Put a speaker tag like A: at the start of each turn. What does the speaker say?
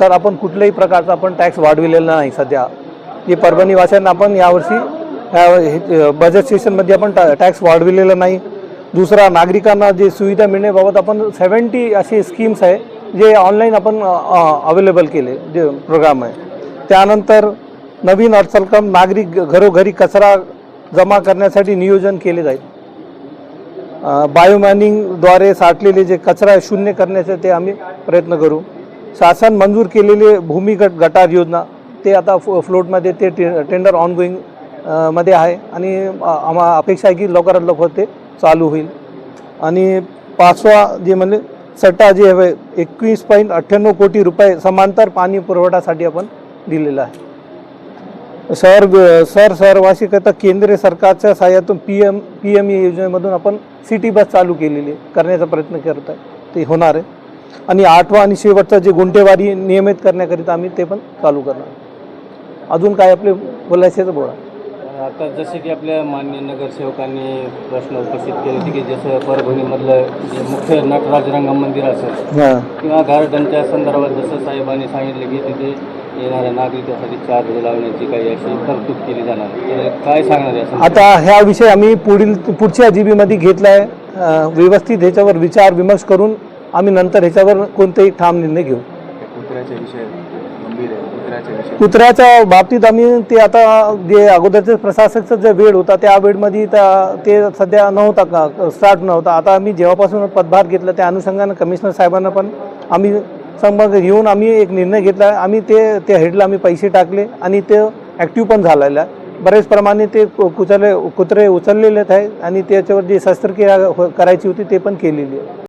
A: तर आपण कुठल्याही प्रकारचा आपण टॅक्स वाढविलेला नाही सध्या. जे परभणी वासियांना आपण यावर्षी बजेट सेशनमध्ये आपण टॅक्स वाढविलेला नाही. दुसरा, नागरिकांना जे सुविधा मिळण्याबाबत आपण 70 असे स्कीम्स आहे जे ऑनलाईन आपण अवेलेबल केले, जे प्रोग्राम आहे. त्यानंतर नवीन अर्थसंकल्प नागरिक घरोघरी कचरा जमा करण्यासाठी नियोजन केले जाईल. बायोमायनिंगद्वारे साठलेले जे कचरा आहे शून्य करण्याचे ते आम्ही प्रयत्न करू. शासन मंजूर केलेले भूमिगत गटार योजना ते आता फ्लोटमध्ये ते टेंडर ऑनगोईंग मध्ये आहे आणि आम्हाला अपेक्षा आहे की लवकरात लवकर ते चालू होईल. आणि पाचवा जे म्हणजे सट्टा जे आहे 21.98 कोटी रुपये समांतर पाणी पुरवठ्यासाठी आपण दिलेला आहे. शहरवासीकरता केंद्र सरकारच्या सहाय्यातून PME योजनेमधून आपण सिटी बस चालू केलेली करण्याचा प्रयत्न करत आहे, ते होणार आहे. आणि 8वा आणि शेवटचा जे गुंठेवारी नियमित करण्याकरिता आम्ही ते पण चालू करणार. अजून काय आपले बोलायचे तर बोला.
B: आता जसे की आपल्या माननीय नगरसेवकांनी प्रश्न उपस्थित केले होते की जसं परभणीमधलं जे मुख्य नटराज रंगमंदिर असेल किंवा गार्डनच्या संदर्भात जसं साहेबांनी सांगितले की तिथे येणाऱ्या नागरिकांसाठी चार्ज लावण्याची काही अशी तरतूद केली जाणार, तर काय सांगणार आहे?
A: आता ह्या विषय आम्ही पुढच्या GB मध्ये घेतला आहे. व्यवस्थित ह्याच्यावर विचार विमर्श करून आम्ही नंतर ह्याच्यावर कोणतेही ठाम निर्णय घेऊ. कुत्र्याच्या बाबतीत आम्ही ते आता जे अगोदरचे प्रशासकचा जे वेळ होता त्या वेळमध्ये ते सध्या नव्हता का स्टार्ट नव्हता. आता आम्ही जेव्हापासून पदभार घेतला त्या अनुषंगाने कमिशनर साहेबांना पण आम्ही संपर्क घेऊन आम्ही एक निर्णय घेतला. आम्ही ते हेडला आम्ही पैसे टाकले आणि ते ॲक्टिव्ह पण झालेलं आहे. बरेच प्रमाणे ते कुत्रे उचललेलेच आहे आणि त्याच्यावर जी शस्त्रक्रिया करायची होती ते पण केलेली आहे.